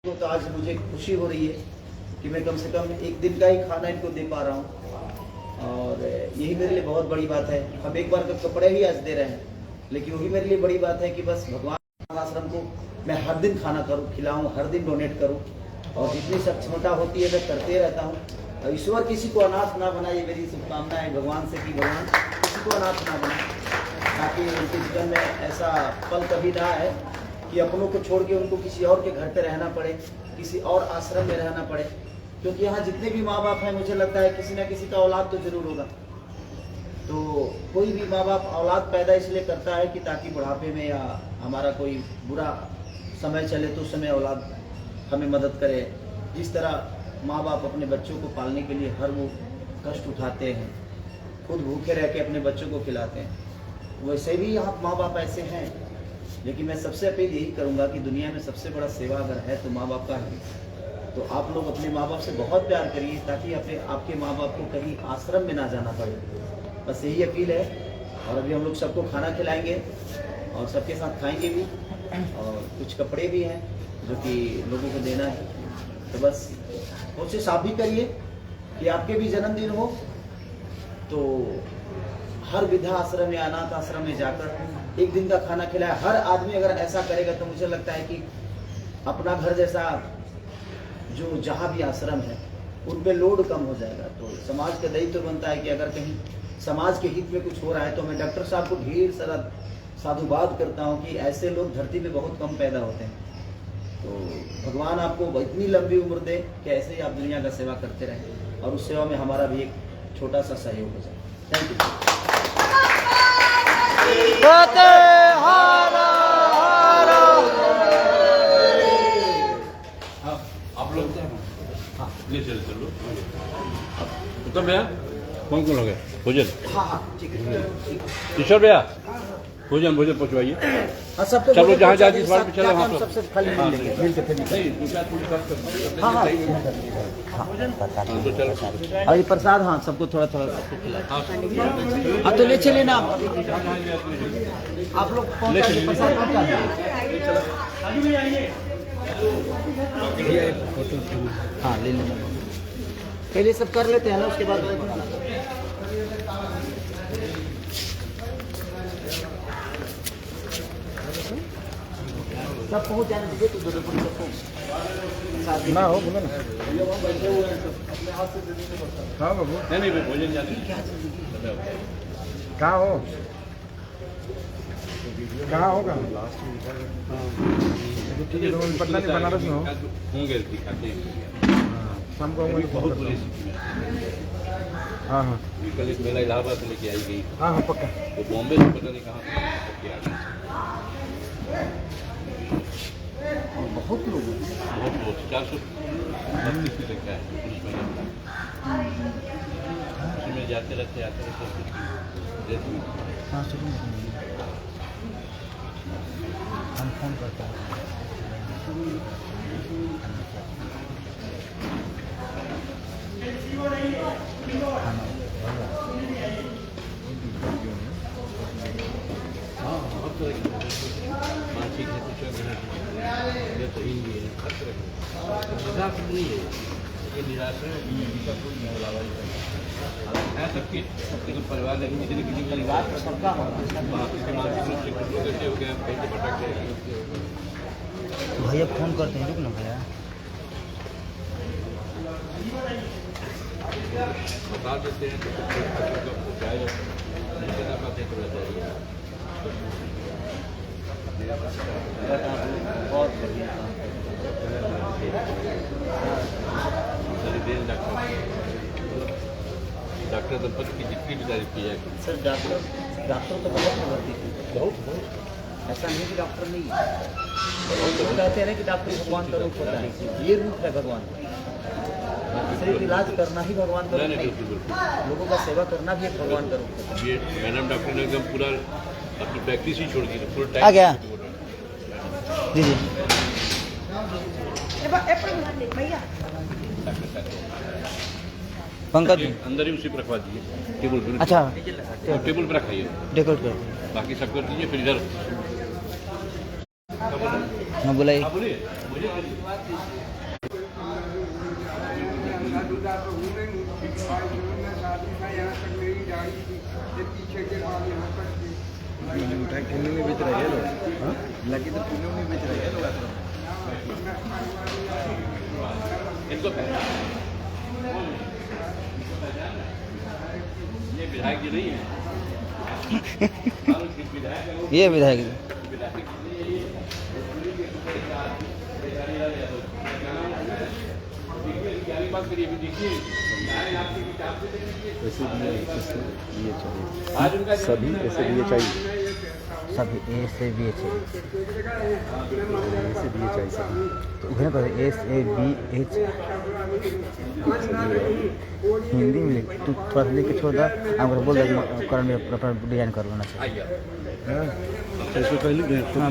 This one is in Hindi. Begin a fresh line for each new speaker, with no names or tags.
तो आज मुझे खुशी हो रही है कि मैं कम से कम एक दिन का ही खाना इनको दे पा रहा हूँ और यही मेरे लिए बहुत बड़ी बात है। हम एक बार का कपड़े ही आज दे रहे हैं, लेकिन वही मेरे लिए बड़ी बात है कि बस भगवान आश्रम को मैं हर दिन खाना करूँ, खिलाऊँ, हर दिन डोनेट करूँ और जितनी क्षमता होती है मैं करते रहता हूँ। और ईश्वर किसी को अनाथ ना बनाए, ये मेरी शुभकामना है भगवान से कि भगवान किसी को अनाथ ना बनाए, ताकि उनके जीवन में ऐसा पल कभी ना आए कि अपनों को छोड़ के उनको किसी और के घर पे रहना पड़े, किसी और आश्रम में रहना पड़े। क्योंकि यहाँ जितने भी माँ बाप हैं, मुझे लगता है किसी ना किसी का औलाद तो जरूर होगा। तो कोई भी माँ बाप औलाद पैदा इसलिए करता है कि ताकि बुढ़ापे में या हमारा कोई बुरा समय चले तो उस समय औलाद हमें मदद करे। जिस तरह माँ बाप अपने बच्चों को पालने के लिए हर वो कष्ट उठाते हैं, खुद भूखे रह के अपने बच्चों को खिलाते हैं, वैसे भी यहाँ माँ बाप ऐसे हैं। लेकिन मैं सबसे अपील यही करूँगा कि दुनिया में सबसे बड़ा सेवा अगर है तो माँ बाप का है। तो आप लोग अपने माँ बाप से बहुत प्यार करिए ताकि आपके माँ बाप को कहीं आश्रम में ना जाना पड़े। बस यही अपील है। और अभी हम लोग सबको खाना खिलाएंगे और सबके साथ खाएंगे भी, और कुछ कपड़े भी हैं जो कि लोगों को देना है। तो बस कोशिश आप भी करिए कि आपके भी जन्मदिन हो तो हर वृद्धा आश्रम या अनाथ आश्रम में जाकर एक दिन का खाना खिलाए। हर आदमी अगर ऐसा करेगा तो मुझे लगता है कि अपना घर जैसा जो जहाँ भी आश्रम है उन पे लोड कम हो जाएगा। तो समाज का दायित्व बनता है कि अगर कहीं समाज के हित में कुछ हो रहा है तो मैं डॉक्टर साहब को ढेर सारा साधुवाद करता हूँ कि ऐसे लोग धरती पे बहुत कम पैदा होते हैं। तो भगवान आपको इतनी लंबी उम्र दे कि ऐसे ही आप दुनिया का सेवा करते रहें और उस सेवा में हमारा भी एक छोटा सा सहयोग हो जाए। Thank you.
आप लोग ले चलो उत्तम भैया कौन कौन हो गए भोजन?
हाँ हाँ ठीक है।
ईश्वर भैया भोजन पहुँचवाइए।
हाँ सबको
चलो जहाँ जहाँ जिस बार भी चले वहाँ पर
सबसे खाली मिलेंगे, मिलके फिर निकलेंगे। हाँ हाँ
तो चलो
और ये प्रसाद हाँ सबको थोड़ा थोड़ा सबको खिलाओ। हाँ तो ले चलिए ना आप लोग पहुँचा दीजिए प्रसाद पहुँचा दीजिए। हाँ ले लेना, पहले सब कर लेते हैं ना उसके बाद सब पहुँच जाने दीजिए। तो दो सबको
ना हो बोलो ना। हाँ बाबू
नहीं भोजन जाने
कहाँ हो होगा? ठीक है, तो पटना के बनारस में हो?
होंगे दिखाते हैं
शाम को होंगे।
बहुत बुरी स्थिति में।
हाँ हाँ
कल एक मेला इलाहाबाद से लेके आई गई,
हाँ हाँ पक्का।
तो बॉम्बे से पता नहीं कहाँ से आ गई।
बहुत लोग
बहुत 432 की संख्या है पुलिस में। उसी में जाते रहते डेथ हुई।
हाँ सुनिए हम फोन करते हैं।
हाँ हर तरह की मानसिक है, कुछ ये सही भी है, हर तरह की निराश नहीं है। ये निराश है इसका कोई लावारी है सबके लेकिन परिवार नहीं, किसी न किसी परिवार
सबका
मानसिक रूप से कुछ लोग ऐसे हो गए कहीं से भटक गए।
भैया फोन करते हैं, रुक ना भैया।
बता देते हैं तो पहुँचाया जाता है, बता पाते तो रहता है।
बहुत बढ़िया
डॉक्टर दंपति की जितनी भी तारीफ की जाए
सर। डॉक्टर तो बहुत मेहनती है, बहुत ऐसा नहीं कि डॉक्टर नहीं है। लोग कहते हैं ना कि डॉक्टर भगवान का रूप होता है, ये रूप है भगवान का। सिर्फ इलाज करना ही भगवान का रूप नहीं, लोगों का सेवा करना भी एक भगवान का रूप है।
ये मैडम डॉक्टर ने एकदम पूरा अपनी प्रैक्टिस ही छोड़ दी, फुल टाइम
आ गया दीदी। पंकज
अंदर ही उसी पर रखवा दीजिए टेबल पर।
अच्छा
टेबल पर रखाइए,
डेकोरेट कर
बाकी सब कर दीजिए। फिर इधर
हाँ बोला
बोलिए। मुझे तो विश्वास है
अंधाधुंधा तो हूँ नहीं, आज मैं शादी था यहाँ तक मेरी गाड़ी थी, ये पीछे के बाद यहाँ तक थी।
मिठाई पुणे में बेच रहे हैं लोग। हाँ? लकी तो पुणे में बेच रहे हैं लोग।
इनको पहचान ये विधायक जी नहीं है
ये विधायक
बात करिए अभी देखिए
ऐसे दिए चाहिए
आज उनका
सभी ऐसे दिए चाहिए
सभी ए से बी एच
ऐसे दिए चाहिए सभी
तो उन्हें कहते S A B H Hindi में लिख तू थोड़ा सा लिख के छोड़ दा आपको बोल दे करण में अपना डिजाइन कर लेना चाहिए
आइए
हाँ? तो इसको पहले